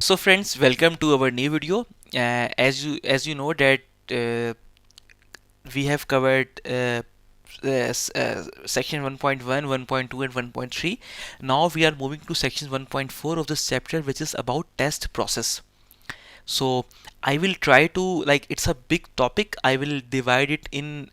So friends, welcome to our new video. As you know that we have covered section 1.1, 1.2 and 1.3. Now we are moving to section 1.4 of this chapter, which is about test process. So I will try to, like, it's a big topic. I will divide it in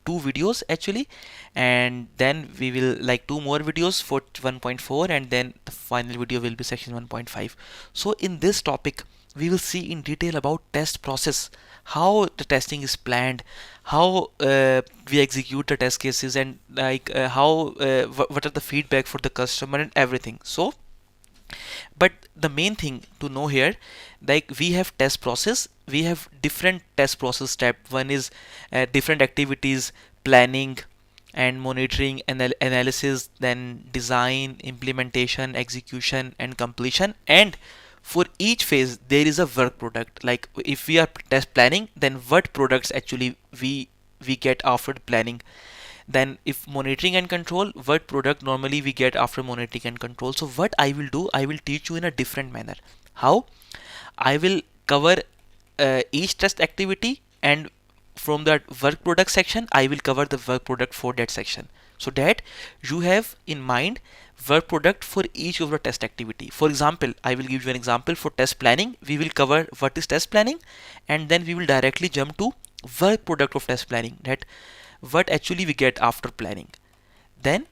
two videos actually, and then we will like two more videos for 1.4, and then the final video will be section 1.5. So in this topic we will see in detail about test process, how the testing is planned, how we execute the test cases, and like how what are the feedback for the customer and everything. So but the main thing to know here, like, we have test process, we have different test process step. One is different activities, planning and monitoring, analysis, then design, implementation, execution and completion. And for each phase there is a work product. Like, if we are test planning, then what products actually we get after planning. Then if monitoring and control, what product normally we get after monitoring and control. So what I will do, I will teach you in a different manner. How I will cover each test activity, and from that work product section I will cover the work product for that section, so that you have in mind work product for each of the test activity. For example, I will give you an example. For test planning, we will cover what is test planning, and then we will directly jump to work product of test planning, that what actually we get after planning. Then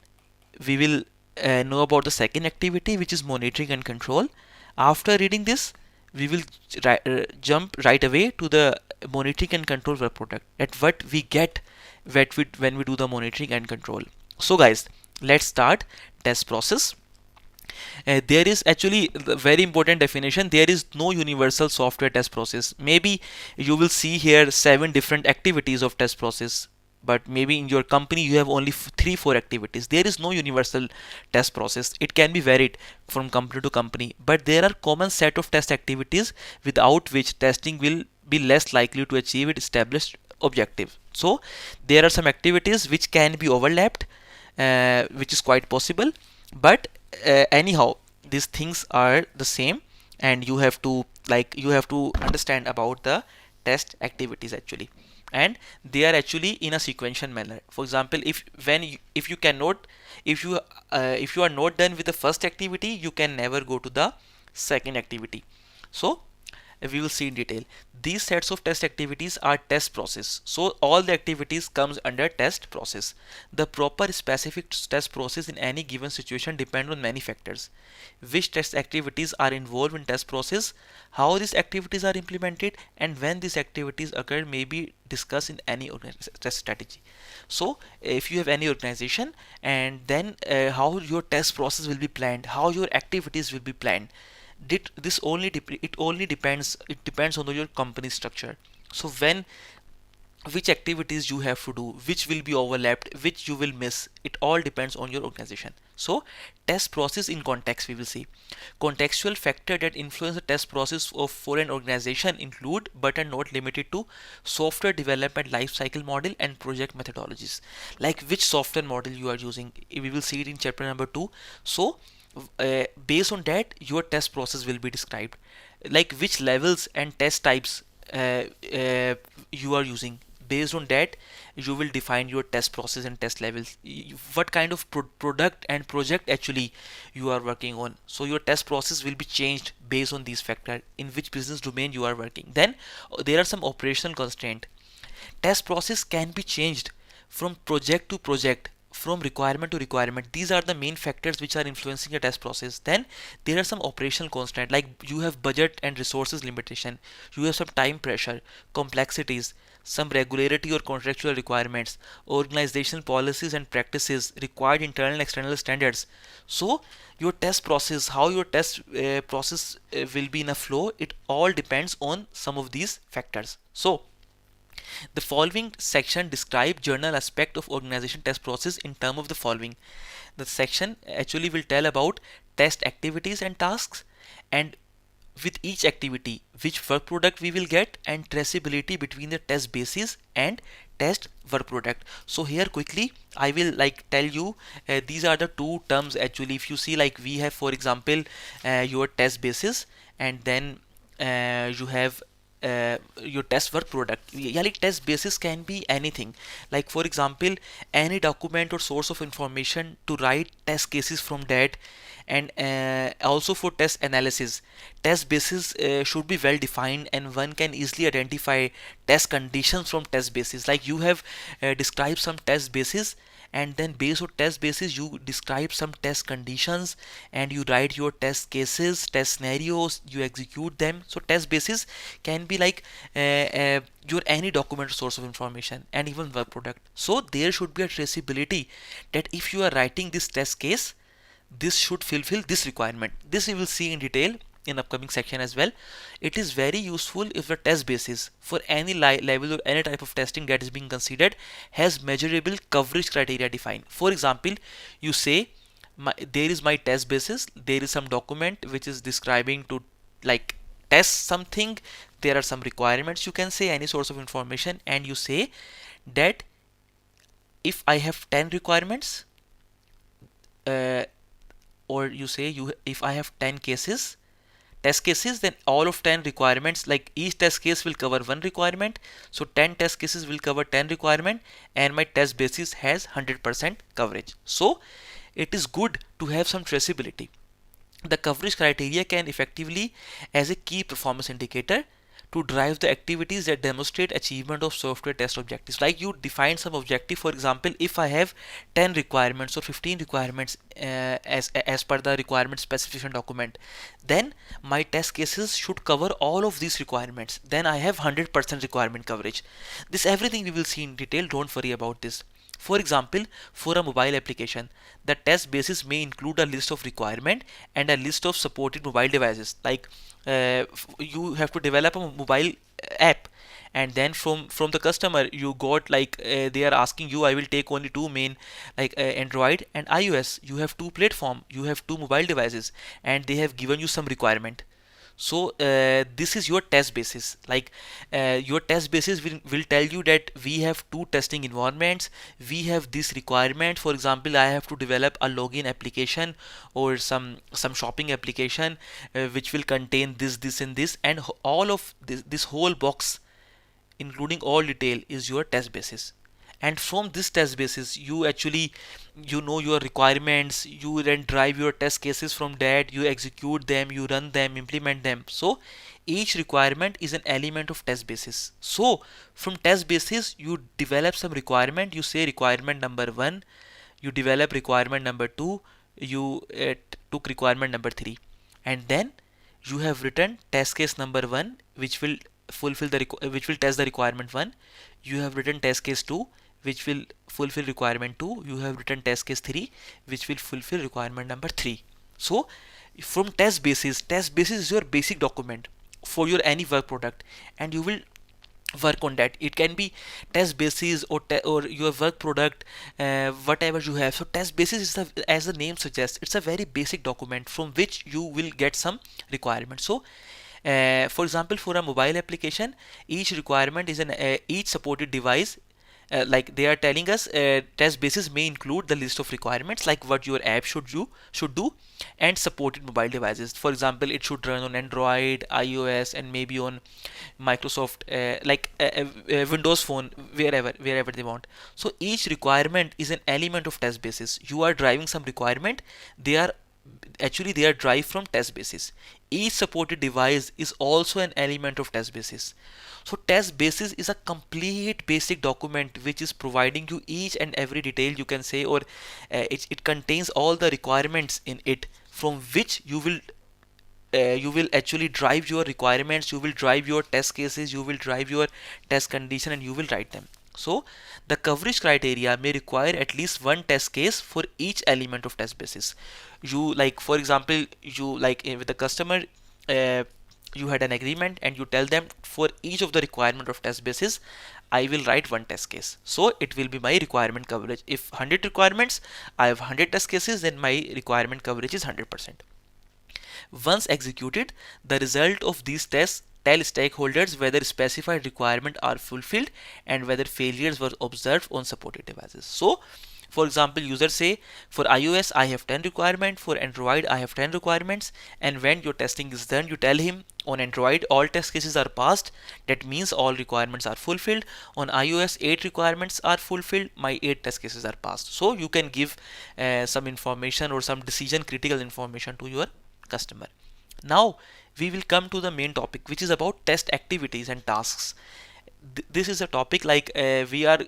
we will know about the second activity, which is monitoring and control. After reading this, we will jump right away to the monitoring and control work product, at what we get when we do the monitoring and control. So guys, let's start test process. There is actually the very important definition. There is no universal software test process. Maybe you will see here 7 different activities of test process, but maybe in your company you have only 3-4 activities. There is no universal test process. It can be varied from company to company, but there are common set of test activities without which testing will be less likely to achieve its established objective. So there are some activities which can be overlapped, which is quite possible, but anyhow these things are the same, and you have to, like, you have to understand about the test activities actually, and they are actually in a sequential manner. For example, if you cannot, if you are not done with the first activity, you can never go to the second activity. So we will see in detail. These sets of test activities are test process. So all the activities comes under test process. The proper specific test process in any given situation depend on many factors. Which test activities are involved in test process, how these activities are implemented, and when these activities occur may be discussed in any test strategy. So if you have any organization, and then how your test process will be planned, how your activities will be planned, this only it depends on your company structure. So when, which activities you have to do, which will be overlapped, which you will miss, it all depends on your organization. So test process in context, we will see contextual factor that influence the test process of for an organization include, but are not limited to, software development life cycle model and project methodologies. Like, which software model you are using, we will see it in chapter number 2. So based on that your test process will be described, like which levels and test types you are using. Based on that you will define your test process and test levels, what kind of product and project actually you are working on. So your test process will be changed based on these factors, in which business domain you are working. Then there are some operational constraint. Test process can be changed from project to project, from requirement to requirement. These are the main factors which are influencing the test process. Then there are some operational constraints, like you have budget and resources limitation, you have some time pressure, complexities, some regularity or contractual requirements, organizational policies and practices, required internal and external standards. So your test process, how your test process will be in a flow, it all depends on some of these factors. So the following section describe journal aspect of organization test process in term of the following. The section actually will tell about test activities and tasks, and with each activity which work product we will get, and traceability between the test basis and test work product. So here quickly I will like tell you these are the two terms actually. If you see, like we have for example your test basis, and then you have your test work product. Yeah, like test basis can be anything, like for example any document or source of information to write test cases from that. And also for test analysis, test basis should be well defined, and one can easily identify test conditions from test basis. Like you have described some test basis, and then based on test basis you describe some test conditions, and you write your test cases, test scenarios, you execute them. So test basis can be like your any document or source of information, and even work product. So there should be a traceability that if you are writing this test case, this should fulfill this requirement. This we will see in detail in upcoming section as well. It is very useful if the test basis for any level or any type of testing that is being considered has measurable coverage criteria defined. For example, you say there is my test basis, there is some document which is describing to like test something, there are some requirements, you can say any source of information, and you say that if I have 10 requirements, uh, or you say if I have 10 test cases, then all of 10 requirements, like each test case will cover one requirement, so 10 test cases will cover 10 requirement, and my test basis has 100% coverage. So it is good to have some traceability. The coverage criteria can effectively as a key performance indicator to drive the activities that demonstrate achievement of software test objectives. Like you define some objective, for example, if I have 10 requirements or 15 requirements as per the requirement specification document, then my test cases should cover all of these requirements. Then I have 100% requirement coverage. This everything we will see in detail, don't worry about this. For example, for a mobile application, the test basis may include a list of requirement and a list of supported mobile devices. Like you have to develop a mobile app, and then from the customer you got like they are asking you, I will take only two main, like Android and iOS. You have two platform, you have two mobile devices, and they have given you some requirement. So this is your test basis. Like your test basis will tell you that we have two testing environments, we have this requirement. For example, I have to develop a login application or some shopping application which will contain this and this, and all of this whole box including all detail is your test basis. And from this test basis you actually, you know your requirements, you then drive your test cases from that, you execute them, you run them, implement them. So each requirement is an element of test basis. So from test basis you develop some requirement, you say requirement number 1, you develop requirement number 2, you took requirement number 3, and then you have written test case number 1 which will fulfill the which will test the requirement 1. You have written test case 2 which will fulfill requirement 2. You have written test case 3 which will fulfill requirement number 3. So from test basis is your basic document for your any work product, and you will work on that. It can be test basis or your work product, whatever you have. So test basis is as the name suggests, it's a very basic document from which you will get some requirements. So for example, for a mobile application, each requirement is an each supported device. Like they are telling us, test basis may include the list of requirements, like what your app should do, and supported mobile devices. For example, it should run on Android, iOS, and maybe on Microsoft, Windows Phone, wherever they want. So each requirement is an element of test basis. You are driving some requirement, they are derived from test basis. Each supported device is also an element of test basis. So test basis is a complete basic document which is providing you each and every detail, you can say, or it contains all the requirements in it from which you will actually drive your requirements, you will drive your test cases, you will drive your test condition, and you will write them. So the coverage criteria may require at least one test case for each element of test basis. You, like for example, you like with the customer, you had an agreement and you tell them for each of the requirement of test basis I will write one test case. So it will be my requirement coverage. If 100 requirements, I have 100 test cases, then my requirement coverage is 100%. Once executed, the result of these tests tell stakeholders whether specified requirements are fulfilled and whether failures were observed on supported devices. So, for example, users say for iOS I have 10 requirements, for Android I have 10 requirements, and when your testing is done, you tell him on Android all test cases are passed. That means all requirements are fulfilled. On iOS 8 requirements are fulfilled, my 8 test cases are passed. So you can give some information or some decision critical information to your customer. Now we will come to the main topic, which is about test activities and tasks. This is a topic like we are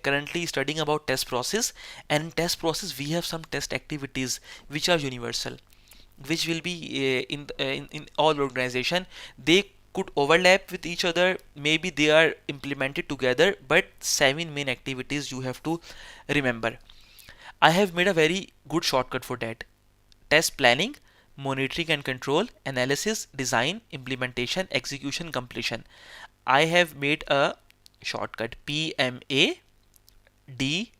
currently studying about test process, and in test process we have some test activities which are universal, which will be in all organization. They could overlap with each other, maybe they are implemented together, but 7 main activities you have to remember. I have made a very good shortcut for that: test planning, monitoring and control, analysis, design, implementation, execution, completion. I have made a shortcut: PMA DIEC.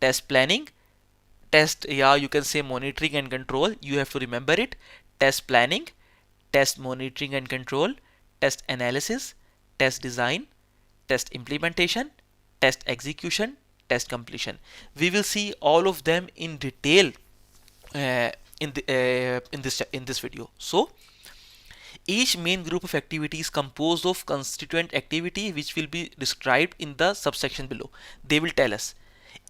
Test planning, test, yeah, you can say monitoring and control, you have to remember it. Test planning, test monitoring and control, test analysis, test design, test implementation, test execution, test completion. We will see all of them in detail in this video. So each main group of activity is composed of constituent activity which will be described in the subsection below. They will tell us.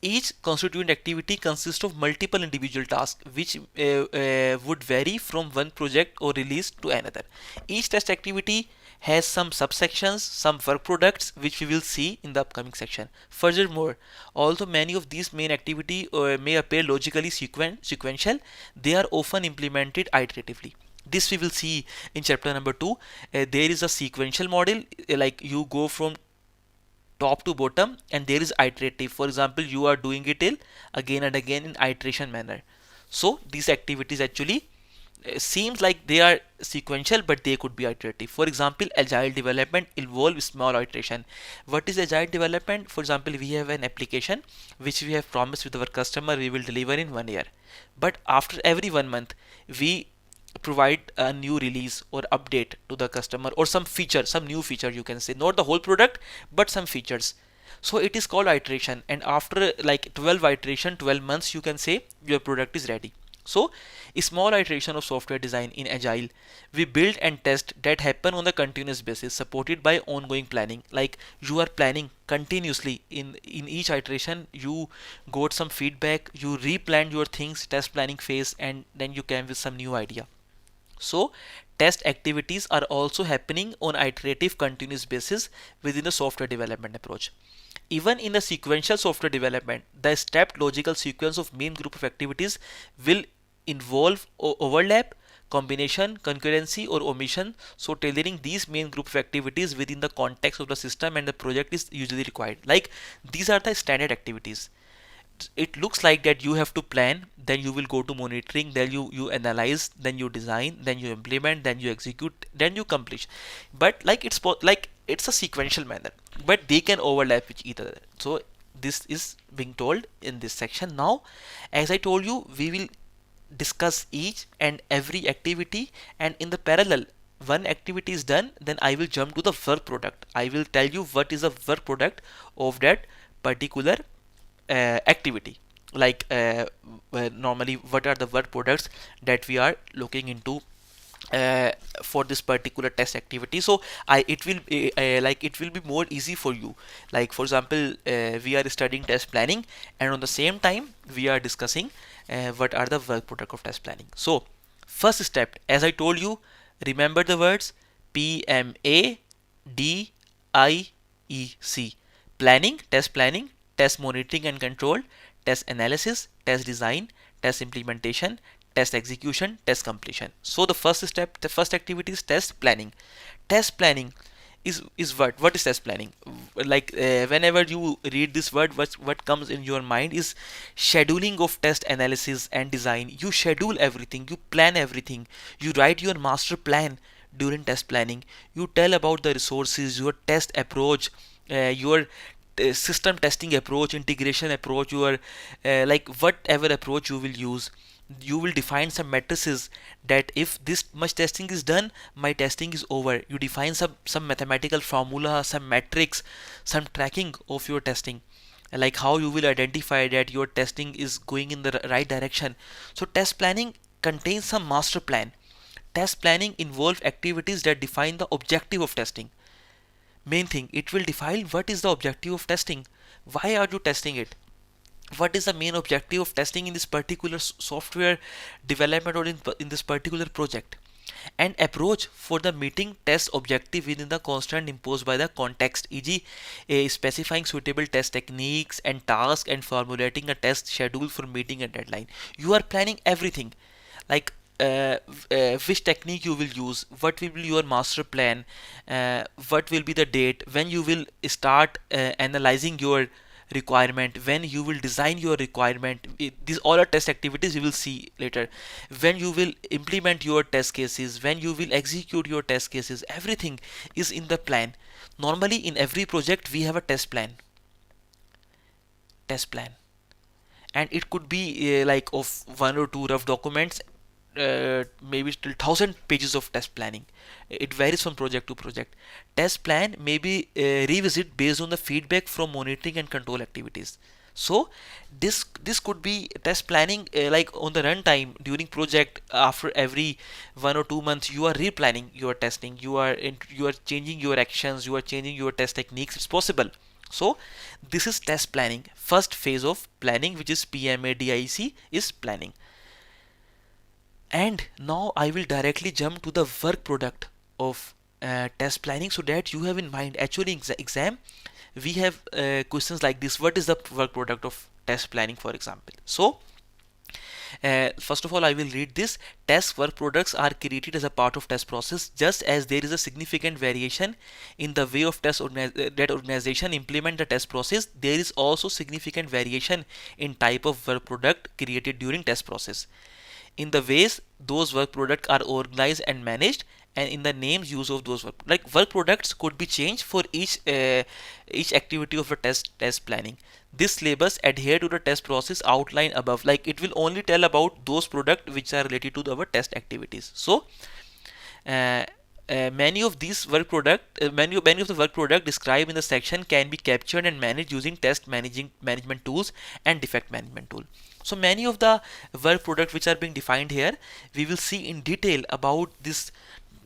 Each constituent activity consists of multiple individual tasks which would vary from one project or release to another. Each test activity has some subsections, some work products, which we will see in the upcoming section. Furthermore, although many of these main activity may appear logically sequential, they are often implemented iteratively. This we will see in chapter number 2. There is a sequential model, like you go from top to bottom, and there is iterative. For example, you are doing it again and again in iteration manner. So these activities actually seems like they are sequential, but they could be iterative. For example, agile development involves small iteration. What is agile development? For example, we have an application which we have promised with our customer we will deliver in 1 year, but after every 1 month we provide a new release or update to the customer, or some feature, some new feature, you can say, not the whole product but some features. So it is called iteration, and after like 12 iteration, 12 months, you can say your product is ready. So a small iteration of software design in agile, we build and test, that happen on the continuous basis, supported by ongoing planning. Like you are planning continuously in each iteration, you got some feedback, you replan your things, test planning phase, and then you came with some new idea. So test activities are also happening on iterative continuous basis within the software development approach. Even in the sequential software development, the stepped logical sequence of main group of activities will involve overlap, combination, concurrency, or omission. So tailoring these main group of activities within the context of the system and the project is usually required. Like these are the standard activities. It looks like that you have to plan, then you will go to monitoring, then you analyze, then you design, then you implement, then you execute, then you complete. But like it's a sequential manner, but they can overlap with each other. So this is being told in this section. Now, as I told you, we will discuss each and every activity, and in the parallel, one activity is done, then I will jump to the work product. I will tell you what is the work product of that particular activity. Like normally what are the work products that we are looking into for this particular test activity. So it will be more easy for you. Like for example, we are studying test planning, and on the same time we are discussing what are the work product of test planning. So first step, as I told you, remember the words PMA DIEC: planning, test monitoring and control, test analysis, test design, test implementation, test execution, test completion. So the first step, the first activity is test planning. Test planning is what is test planning? Like whenever you read this word, what comes in your mind is scheduling of test analysis and design. You schedule everything, you plan everything, you write your master plan during test planning. You tell about the resources, your test approach, your system testing approach, integration approach, your like whatever approach you will use, you will define some matrices that if this much testing is done, my testing is over. You define some mathematical formula, some metrics, some tracking of your testing, like how you will identify that your testing is going in the right direction. So test planning contains some master plan. Test planning involves activities that define the objective of testing. Main thing, it will define what is the objective of testing. Why are you testing it? What is the main objective of testing in this particular software development, or in this particular project? And approach for the meeting test objective within the constraint imposed by the context, e.g. Specifying suitable test techniques and tasks and formulating a test schedule for meeting a deadline. You are planning everything, like which technique you will use, what will be your master plan, what will be the date when you will start analyzing your requirement, when you will design your requirement. These all are test activities you will see later. When you will implement your test cases, when you will execute your test cases, everything is in the plan. Normally in every project we have a test plan. And it could be like of one or two rough documents, maybe till 1,000 pages of test planning. It varies from project to project. Test plan may be revisited based on the feedback from monitoring and control activities. So this could be test planning, like on the runtime during project. After every 1 or 2 months you are replanning your testing, you are changing your actions, you are changing your test techniques. It's possible. So this is test planning. First phase of planning, which is PMADIC, is planning. And now I will directly jump to the work product of test planning, so that you have in mind. Actually in exam we have questions like this: what is the work product of test planning, for example. So first of all, I will read this. Test work products are created as a part of test process. Just as there is a significant variation in the way of that organization implement the test process, there is also significant variation in type of work product created during test process, in the ways those work products are organized and managed, and in the names used of those work products could be changed for each activity of a test planning. This labels adhere to the test process outlined above. Like it will only tell about those products which are related to our test activities. So many of these work product many of the work product described in the section can be captured and managed using test management tools and defect management tool. So many of the work product which are being defined here, we will see in detail about this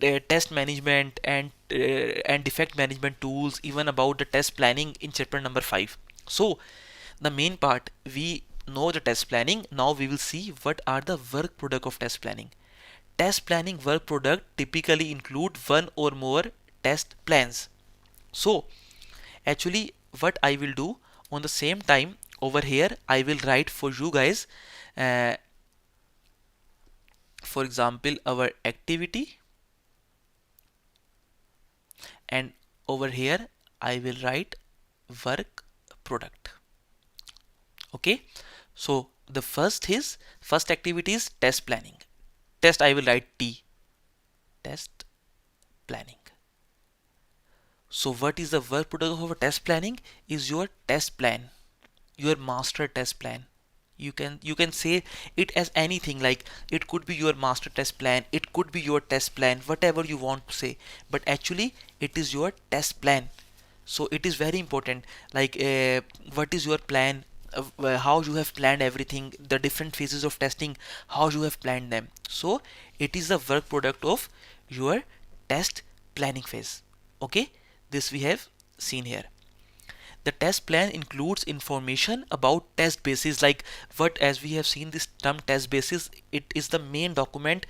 test management and defect management tools, even about the test planning in chapter number 5. So the main part, we know the test planning. Now we will see what are the work product of test planning. Test planning work product typically include one or more test plans. So actually what I will do, on the same time over here I will write for you guys, for example, our activity, and over here I will write work product. Okay, so the first activity is test planning. Test, I will write T, test planning. So what is the work product of a test planning? Is your test plan, your master test plan. You can say it as anything, like it could be your master test plan, it could be your test plan, whatever you want to say, but actually it is your test plan. So it is very important, like what is your plan, how you have planned everything, the different phases of testing, how you have planned them. So it is the work product of your test planning phase. Okay, this we have seen here. The test plan includes information about test basis, like what, as we have seen this term test basis, it is the main document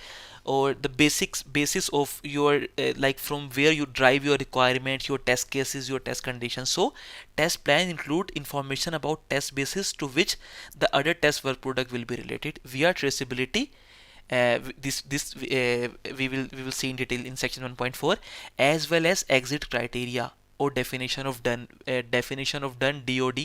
or the basis of your like from where you drive your requirements, your test cases, your test conditions. So test plan include information about test basis to which the other test work product will be related via traceability. We will see in detail in section 1.4, as well as exit criteria or definition of done, DOD.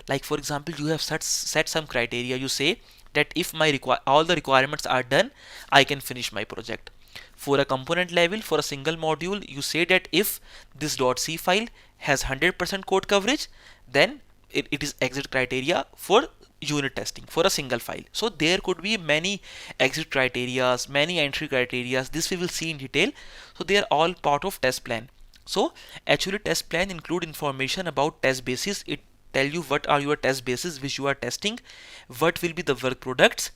Like for example, you have set some criteria. You say that if my all the requirements are done, I can finish my project. For a component level, for a single module, you say that if this .c file has 100% code coverage, then it is exit criteria for unit testing for a single file. So there could be many exit criterias, many entry criterias. This we will see in detail. So they are all part of test plan. So actually test plan include information about test bases. It tell you what are your test bases which you are testing, what will be the work products,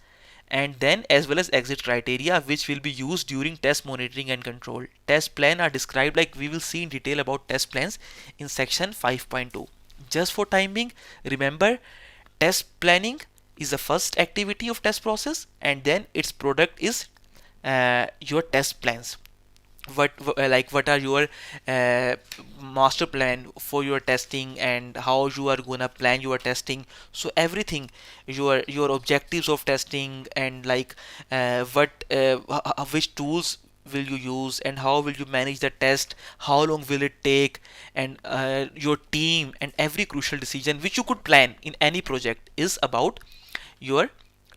and then as well as exit criteria which will be used during test monitoring and control. Test plan are described, like we will see in detail about test plans in section 5.2. Just for time being, remember, test planning is the first activity of test process, and then its product is your test plans. What are your uh, master plan for your testing, and how you are gonna plan your testing. So everything, your objectives of testing, and like which tools will you use, and how will you manage the test, how long will it take, and your team, and every crucial decision which you could plan in any project is about your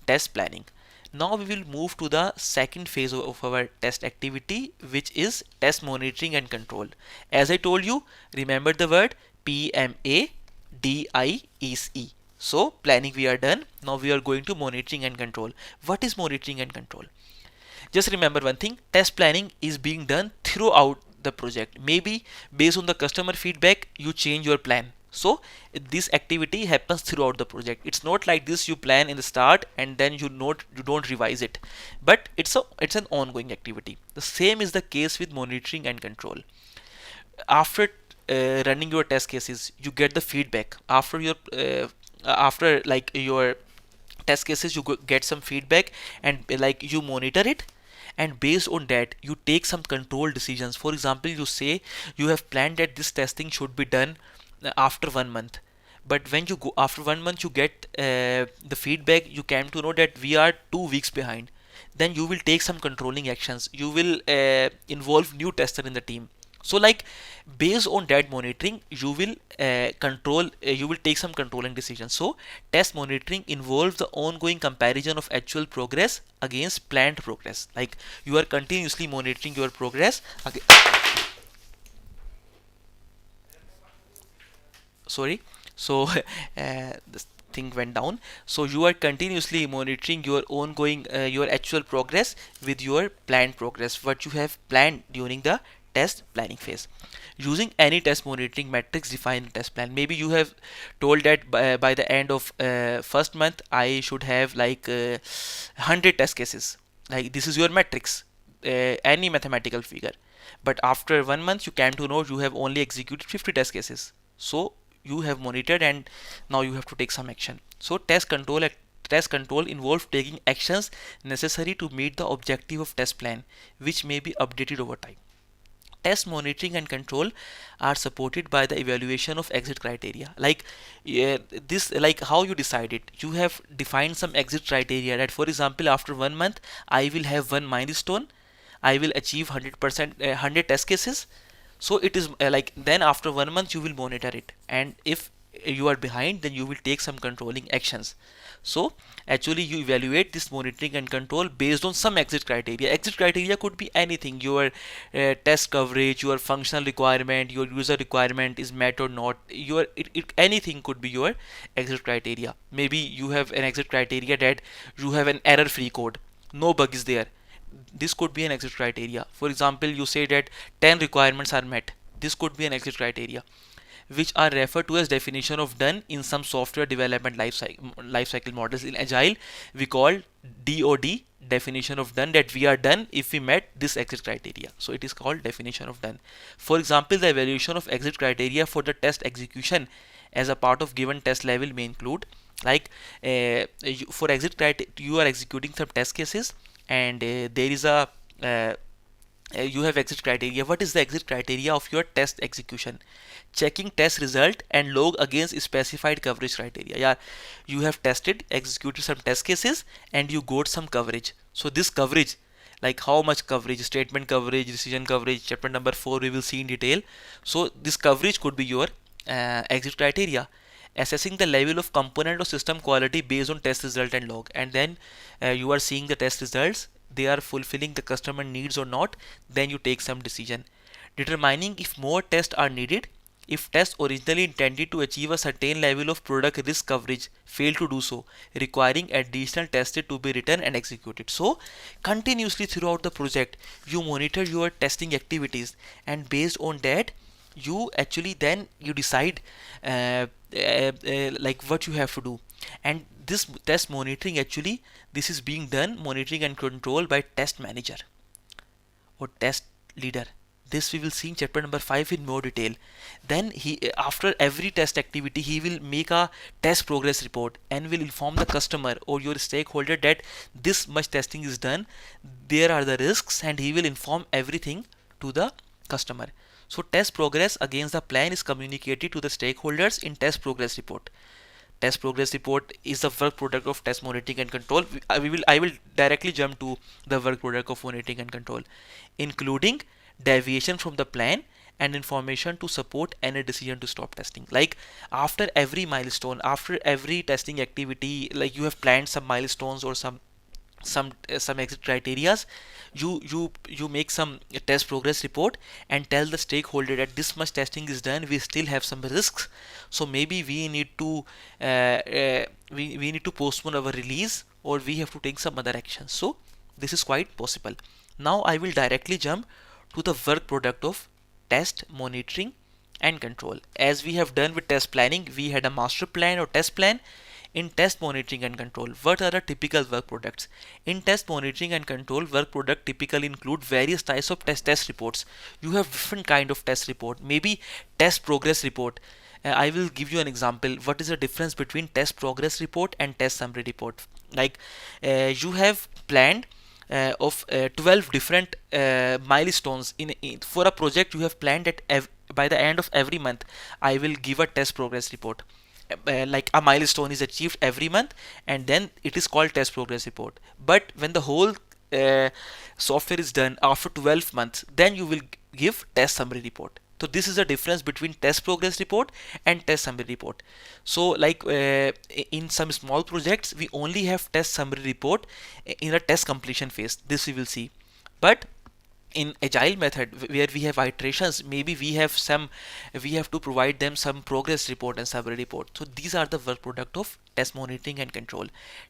test planning. Now we will move to the second phase of our test activity, which is test monitoring and control. As I told you, remember the word PMADIECE. So planning we are done. Now we are going to monitoring and control. What is monitoring and control? Just remember one thing, test planning is being done throughout the project. Maybe based on the customer feedback, you change your plan. So this activity happens throughout the project. It's not like this you plan in the start and then you don't revise it, but it's an ongoing activity. The same is the case with monitoring and control. After running your test cases, you get the feedback. After like your test cases, you get some feedback, and like you monitor it, and based on that you take some control decisions. For example, you say you have planned that this testing should be done after 1 month, but when you go after 1 month, you get the feedback, you came to know that we are 2 weeks behind. Then you will take some controlling actions, you will involve new tester in the team. So like based on that monitoring, you will you will take some controlling decisions. So test monitoring involves the ongoing comparison of actual progress against planned progress. Like you are continuously monitoring your progress. Okay. Sorry. So this thing went down. So you are continuously monitoring your ongoing your actual progress with your planned progress, what you have planned during the test planning phase. Using any test monitoring metrics define a test plan. Maybe you have told that by the end of first month I should have like 100 test cases. Like this is your metrics, any mathematical figure. But after 1 month you came to know you have only executed 50 test cases. So you have monitored, and now you have to take some action. So test control involves taking actions necessary to meet the objective of test plan, which may be updated over time. Test monitoring and control are supported by the evaluation of exit criteria. Like this, like how you decide it. You have defined some exit criteria that, for example, after 1 month I will have one milestone, I will achieve 100% 100 test cases. So it is like then after 1 month you will monitor it, and if you are behind, then you will take some controlling actions. So actually you evaluate this monitoring and control based on some exit criteria. Exit criteria could be anything, your test coverage, your functional requirement, your user requirement is met or not, anything could be your exit criteria. Maybe you have an exit criteria that you have an error free code, no bug is there. This could be an exit criteria. For example, you say that 10 requirements are met. This could be an exit criteria, which are referred to as definition of done in some software development lifecycle models. In agile we call DOD, definition of done, that we are done if we met this exit criteria. So it is called definition of done. For example, the evaluation of exit criteria for the test execution as a part of given test level may include, like for exit criteria you are executing some test cases, and there is a you have exit criteria. What is the exit criteria of your test execution? Checking test result and log against specified coverage criteria. Yeah, you have tested, executed some test cases, and you got some coverage. So this coverage, like how much coverage, statement coverage, decision coverage, chapter number 4 we will see in detail. So this coverage could be your exit criteria. Assessing the level of component or system quality based on test result and log, and then you are seeing the test results they are fulfilling the customer needs or not, then you take some decision. Determining if more tests are needed. If tests originally intended to achieve a certain level of product risk coverage fail to do so, requiring additional tests to be written and executed. So, continuously throughout the project, you monitor your testing activities, and based on that, you actually then you decide like what you have to do. And this test monitoring, actually this is being done, monitoring and control, by test manager or test leader. This we will see in chapter number 5 in more detail. Then he, after every test activity, he will make a test progress report and will inform the customer or your stakeholder that this much testing is done, there are the risks, and he will inform everything to the customer. So test progress against the plan is communicated to the stakeholders in test progress report. Test progress report is the work product of test monitoring and control. I will directly jump to the work product of monitoring and control, including deviation from the plan and information to support any decision to stop testing. Like after every milestone, after every testing activity, like you have planned some milestones or some exit criterias, you make some test progress report and tell the stakeholder that this much testing is done, we still have some risks, so maybe we need to we need to postpone our release, or we have to take some other actions. So this is quite possible. Now I will directly jump to the work product of test monitoring and control. As we have done with test planning, we had a master plan or test plan. In test monitoring and control, what are the typical work products? In test monitoring and control, work product typically include various types of test reports. You have different kind of test report, maybe test progress report. I will give you an example. What is the difference between test progress report and test summary report? Like you have planned of 12 different milestones for a project. You have planned that by the end of every month I will give a test progress report. Like a milestone is achieved every month, and then it is called test progress report. But when the whole software is done after 12 months, then you will give test summary report. So this is the difference between test progress report and test summary report. So like in some small projects, we only have test summary report in a test completion phase. This we will see. But in agile method, where we have iterations, maybe we have to provide them some progress report and summary report. So these are the work product of test monitoring and control.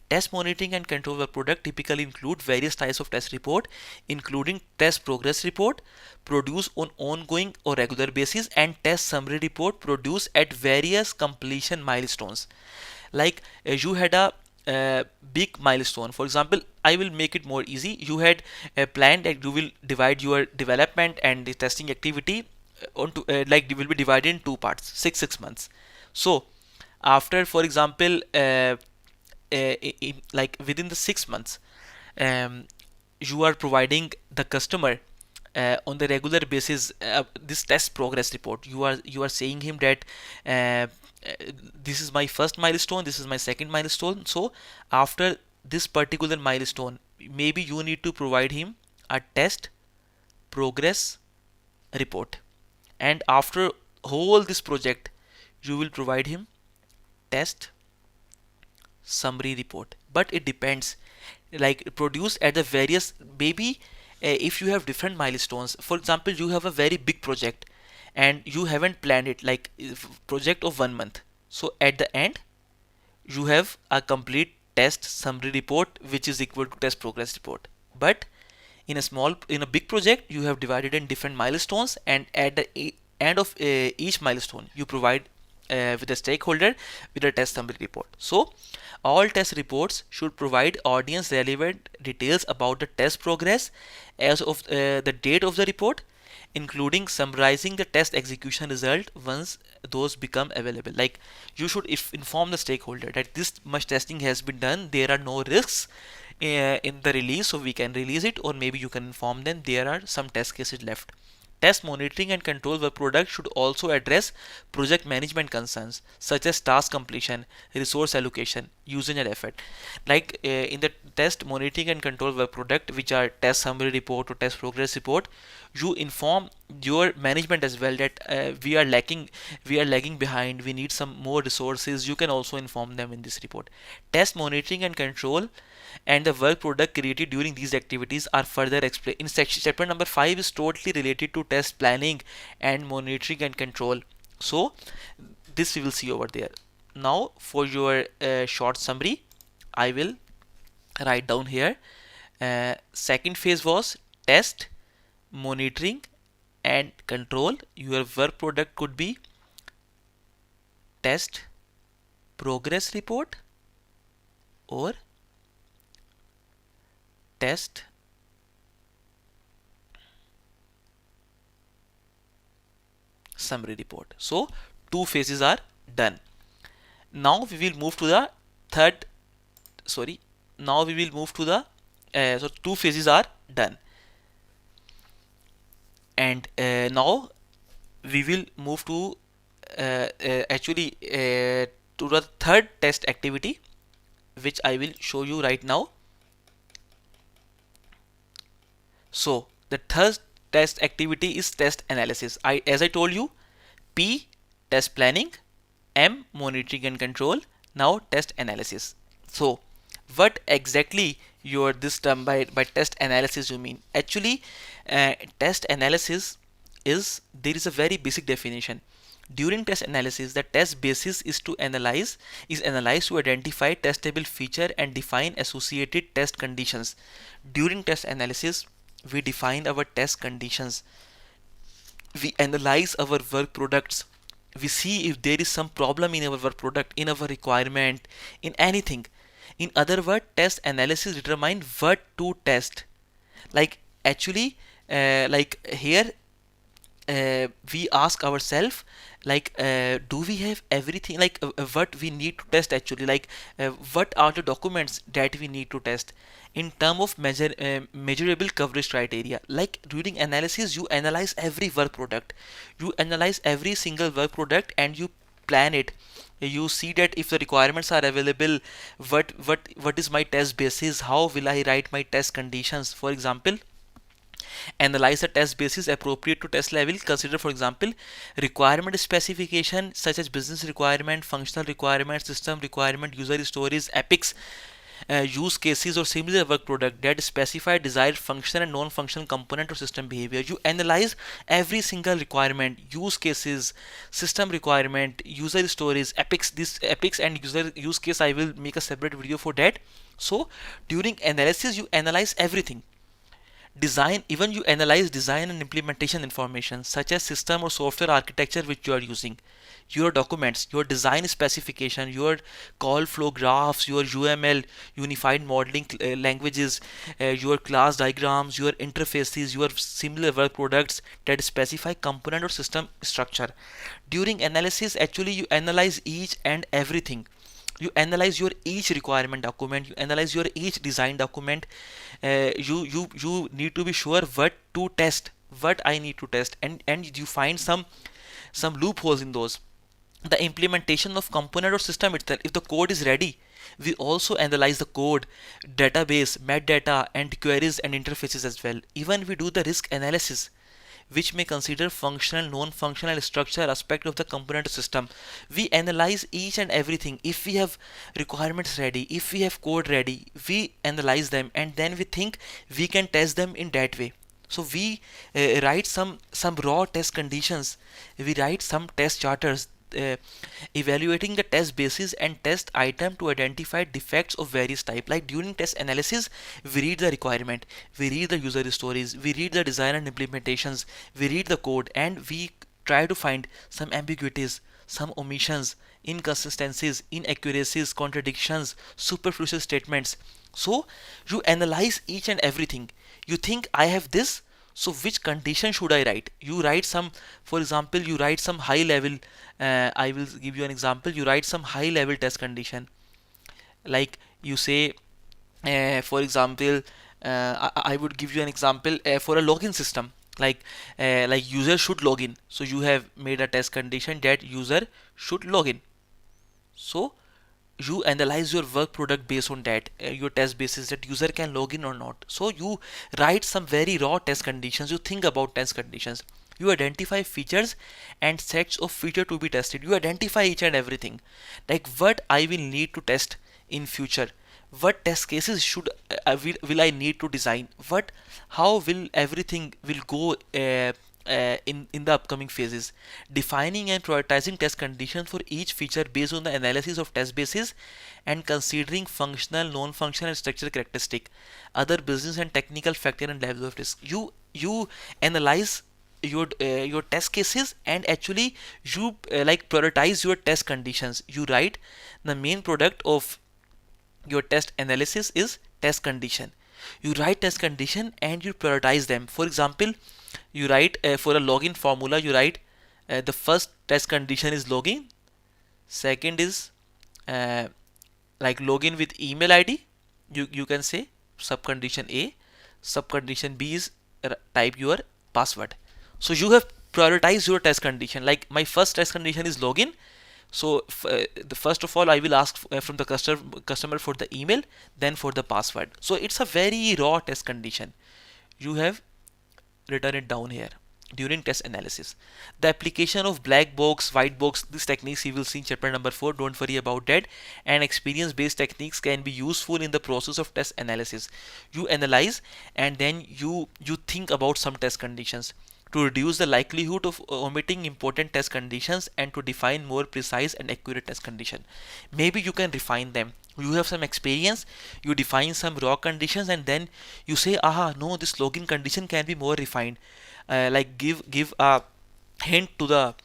Test monitoring and control work product typically include various types of test report, including test progress report produced on ongoing or regular basis, and test summary report produced at various completion milestones. Like you had a big milestone. For example, I will make it more easy. You had planned that you will divide your development and the testing activity onto like it will be divided in two parts, six months. So after, for example, like within the 6 months, you are providing the customer on the regular basis this test progress report. You are saying him that this is my first milestone, this is my second milestone. So after this particular milestone, maybe you need to provide him a test progress report, and after whole this project, you will provide him test summary report. But it depends, like produced at the various, maybe if you have different milestones. For example, you have a very big project and you haven't planned it, like project of 1 month. So at the end, you have a complete test summary report which is equal to test progress report. But in a big project, you have divided in different milestones, and at the end of each milestone, you provide with the stakeholder with a test summary report. So all test reports should provide audience relevant details about the test progress as of the date of the report, including summarizing the test execution result once those become available. Like you should inform the stakeholder that this much testing has been done, there are no risks in the release, so we can release it, or maybe you can inform them there are some test cases left. Test monitoring and control work product should also address project management concerns such as task completion, resource allocation, usage and effort. Like in the test monitoring and control work product, which are test summary report or test progress report, you inform your management as well that we are lagging behind, we need some more resources. You can also inform them in this report. Test monitoring and control and the work product created during these activities are further explained in section. Chapter number 5 is totally related to test planning and monitoring and control, so this we will see over there. Now for your short summary, I will write down here. Second phase was test, monitoring and control. Your work product could be test progress report or test summary report. So two phases are done. Now we will move to the third, sorry, now we will move to the so two phases are done, and now we will move to to the third test activity, which I will show you right now. So the third test activity is test analysis. As I told you, P test planning, M monitoring and control, now test analysis. So what exactly your this term by test analysis you mean? Actually, test analysis is, there is a very basic definition. During test analysis, the test basis is analyzed to identify testable feature and define associated test conditions. During test analysis, we define our test conditions, we analyze our work products, we see if there is some problem in our work product, in our requirement, in anything. In other words, test analysis determine what to test. Like actually, like here we ask ourselves, like do we have everything, like what we need to test actually, like what are the documents that we need to test in term of measurable coverage criteria. Like during analysis, you analyze every work product, you analyze every single work product and you plan it. You see that if the requirements are available, what is my test basis, how will I write my test conditions. For example, analyze the test basis appropriate to test level. Consider, for example, requirement specification such as business requirement, functional requirement, system requirement, user stories, epics, use cases or similar work product that specify desired function and non-functional component or system behavior. You analyze every single requirement, use cases, system requirement, user stories, epics. This epics and user use case, I will make a separate video for that. So during analysis, you analyze everything. Design, even you analyze design and implementation information such as system or software architecture which you are using, your documents, your design specification, your call flow graphs, your UML unified modeling languages, your class diagrams, your interfaces, your similar work products that specify component or system structure. During analysis, actually you analyze each and everything. You analyze your each requirement document, you analyze your each design document. You need to be sure what to test, what I need to test, and you find some loopholes in those. The implementation of component or system itself, if the code is ready, we also analyze the code, database, metadata and queries and interfaces as well. Even we do the risk analysis, which may consider functional, non-functional structure aspect of the component system. We analyze each and everything. If we have requirements ready, if we have code ready, we analyze them and then we think we can test them in that way. So we write some raw test conditions, we write some test charters, evaluating the test basis and test item to identify defects of various type. Like during test analysis, we read the requirement, we read the user stories, we read the design and implementations, we read the code, and we try to find some ambiguities, some omissions, inconsistencies, inaccuracies, contradictions, superfluous statements. So you analyze each and everything. You think I have this, so which condition should I write? You write some, for example, you write some high level, I will give you an example. You write some high level test condition, like you say, for example, I would give you an example for a login system. like user should log in. So you have made a test condition that user should log in. So you analyze your work product based on that, your test basis that user can log in or not. So you write some very raw test conditions. You think about test conditions, you identify features and sets of feature to be tested. You identify each and everything, like what I will need to test in future, what test cases should will I need to design, what how will everything will go in the upcoming phases, defining and prioritizing test conditions for each feature based on the analysis of test bases and considering functional, non-functional and structural characteristic, other business and technical factor and levels of risk. You analyze your test cases and actually you like prioritize your test conditions. You write the main product of your test analysis is test condition. You write test condition and you prioritize them. For example, you write for a login formula, you write the first test condition is login, second is uh, like login with email id. You can say subcondition a, subcondition b is type your password. So you have prioritized your test condition. Like my first test condition is login, so the first of all I will ask from the customer for the email, then for the password. So it's a very raw test condition. You have written it down here during test analysis. The application of black box, white box, these techniques you will see in chapter number 4. Don't worry about that. And experience based techniques can be useful in the process of test analysis. You analyze and then you think about some test conditions to reduce the likelihood of omitting important test conditions and to define more precise and accurate test condition. Maybe you can refine them. You have some experience, you define some raw conditions and then you say, aha, no, this login condition can be more refined. Like give a hint to the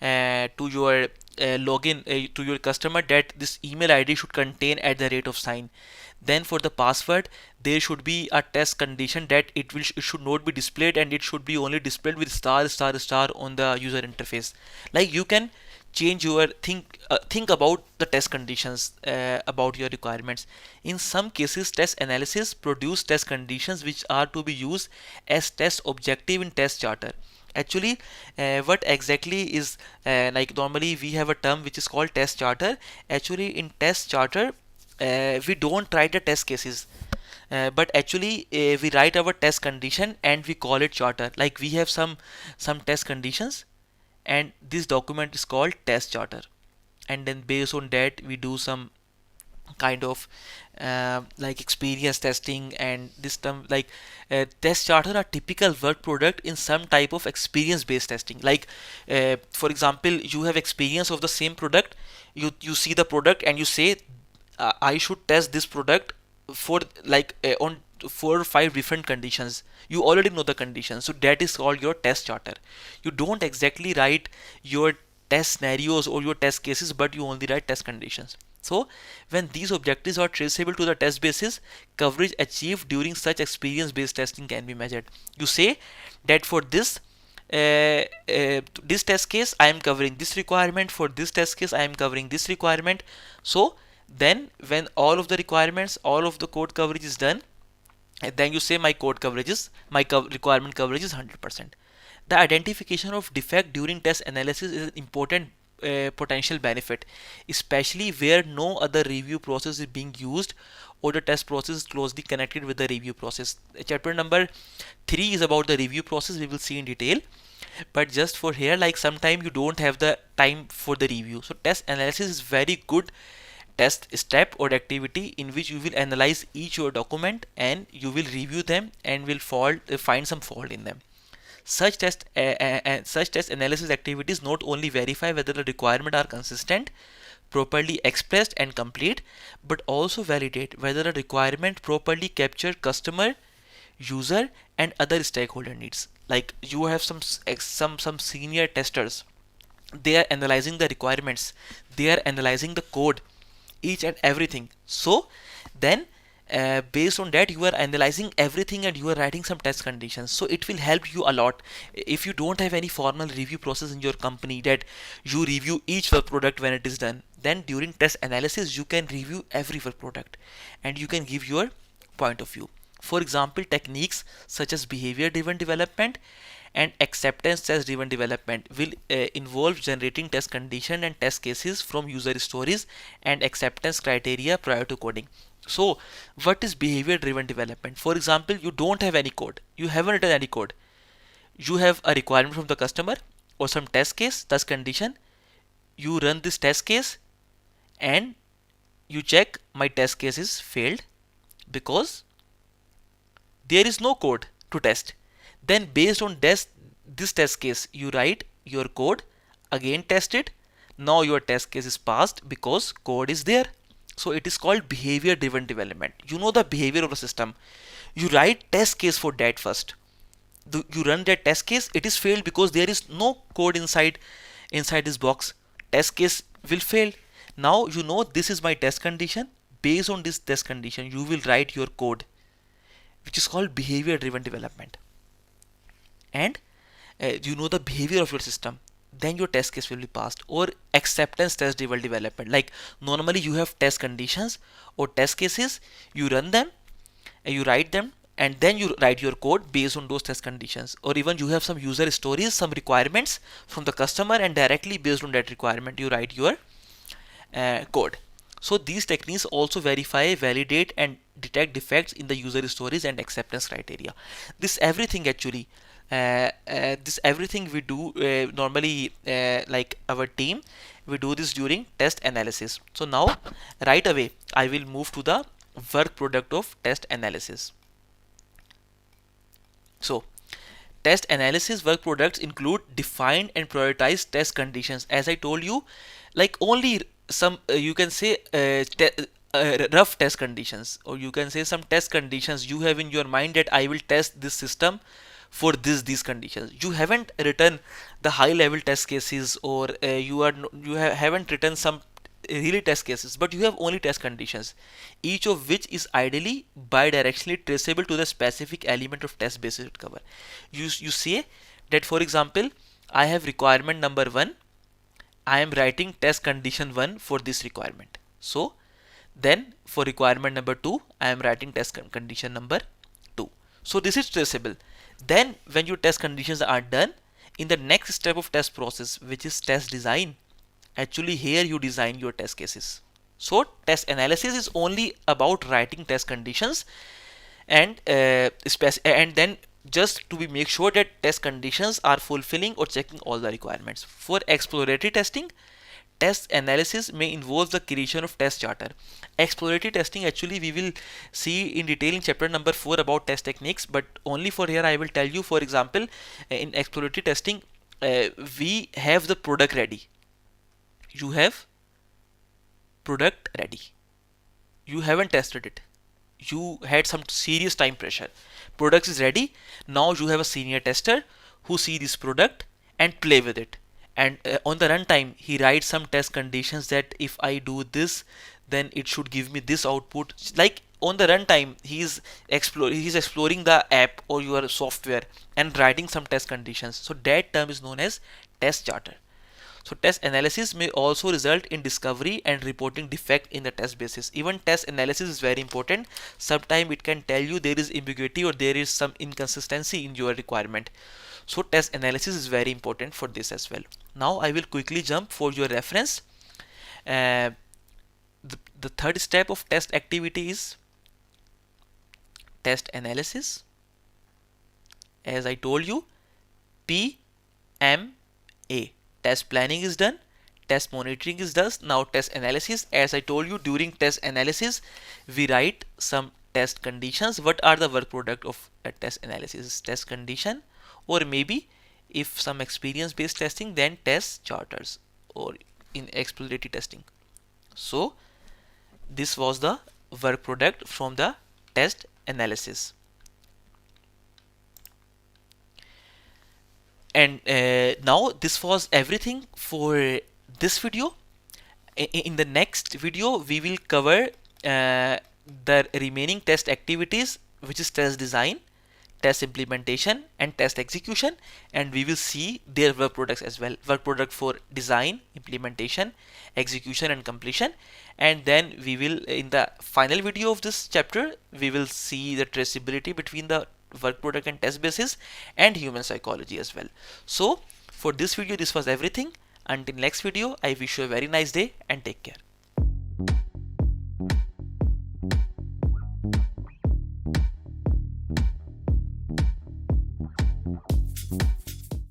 to your login to your customer that this email id should contain at the rate of sign. Then for the password, there should be a test condition that it should not be displayed and it should be only displayed with star star star on the user interface. Like you can change your think about the test conditions about your requirements. In some cases, test analysis produce test conditions which are to be used as test objective in test charter. Actually, what exactly is like normally we have a term which is called test charter. Actually, in test charter we don't write the test cases, but actually we write our test condition and we call it charter. Like we have some test conditions and this document is called test charter, and then based on that we do some kind of like experience testing. And this term like test charter are typical work product in some type of experience based testing. Like for example, you have experience of the same product, you see the product and you say I should test this product for like on 4 or 5 different conditions. You already know the conditions, so that is called your test charter. You don't exactly write your test scenarios or your test cases, but you only write test conditions. So when these objectives are traceable to the test basis, coverage achieved during such experience based testing can be measured. You say that for this test case I am covering this requirement, for this test case I am covering this requirement. So then when all of the requirements, all of the code coverage is done, and then you say my code coverage is requirement coverage is 100%. The identification of defect during test analysis is an important potential benefit, especially where no other review process is being used or the test process is closely connected with the review process. Chapter number 3 is about the review process, we will see in detail. But just for here, like sometime you don't have the time for the review, so test analysis is very good test step or activity in which you will analyze each your document and you will review them and will find some fault in them. Such test analysis activities not only verify whether the requirements are consistent, properly expressed and complete, but also validate whether the requirement properly capture customer, user and other stakeholder needs. Like you have some senior testers, they are analyzing the requirements, they are analyzing the code, each and everything. So then based on that you are analyzing everything and you are writing some test conditions. So it will help you a lot. If you don't have any formal review process in your company that you review each work product when it is done, then during test analysis you can review every work product and you can give your point of view. For example, techniques such as behavior driven development And acceptance test driven development will involve generating test condition and test cases from user stories and acceptance criteria prior to coding. So what is behavior driven development? For example, you don't have any code, you haven't written any code, you have a requirement from the customer or some test case, test condition. You run this test case and you check my test case is failed because there is no code to test. Then based on this test case, you write your code, again test it. Now your test case is passed because code is there. So it is called behavior driven development. You know the behavior of the system. You write test case for that first. You run that test case, it is failed because there is no code inside this box. Test case will fail. Now you know this is my test condition. Based on this test condition, you will write your code, which is called behavior driven development. And you know the behavior of your system, then your test case will be passed. Or acceptance test driven development, like normally you have test conditions or test cases, you run them and you write them, and then you write your code based on those test conditions. Or even you have some user stories, some requirements from the customer, and directly based on that requirement you write your code. So these techniques also verify, validate and detect defects in the user stories and acceptance criteria. This everything actually this everything we do normally, like our team, we do this during test analysis. So now right away I will move to the work product of test analysis. So test analysis work products include defined and prioritized test conditions. As I told you, like only some you can say rough test conditions, or you can say some test conditions you have in your mind that I will test this system for these conditions. You haven't written the high level test cases, or haven't written some really test cases, but you have only test conditions, each of which is ideally bidirectionally traceable to the specific element of test basis it cover. You say that, for example, I have requirement number 1, I am writing test condition 1 for this requirement. So then for requirement number 2, I am writing test condition number 2. So this is traceable. Then when your test conditions are done, in the next step of test process, which is test design, actually here you design your test cases. So test analysis is only about writing test conditions and then just to make sure that test conditions are fulfilling or checking all the requirements. For exploratory testing, test analysis may involve the creation of test charter. Exploratory testing actually we will see in detail in chapter number 4 about test techniques, but only for here I will tell you. For example, in exploratory testing, we have the product ready. You have product ready. You haven't tested it. You had some serious time pressure. Product is ready. Now you have a senior tester who see this product and play with it. And on the runtime, he writes some test conditions that if I do this, then it should give me this output. Like on the runtime, he's exploring the app or your software and writing some test conditions. So that term is known as test charter. So test analysis may also result in discovery and reporting defect in the test basis. Even test analysis is very important. Sometimes it can tell you there is ambiguity or there is some inconsistency in your requirement. So test analysis is very important for this as well. Now I will quickly jump for your reference. The third step of test activity is test analysis. As I told you, PMA. Test planning is done, test monitoring is done. Now test analysis. As I told you, during test analysis we write some test conditions. What are the work product of a test analysis? Test condition, or maybe if some experience based testing, then test charters, or in exploratory testing. So this was the work product from the test analysis. And now this was everything for this video. In the next video we will cover the remaining test activities, which is test design, test implementation and test execution, and we will see their work products as well. Work product for design, implementation, execution and completion. And then we will, in the final video of this chapter, we will see the traceability between the work product and test basis, and human psychology as well. So for this video, this was everything. Until next video, I wish you a very nice day and take care.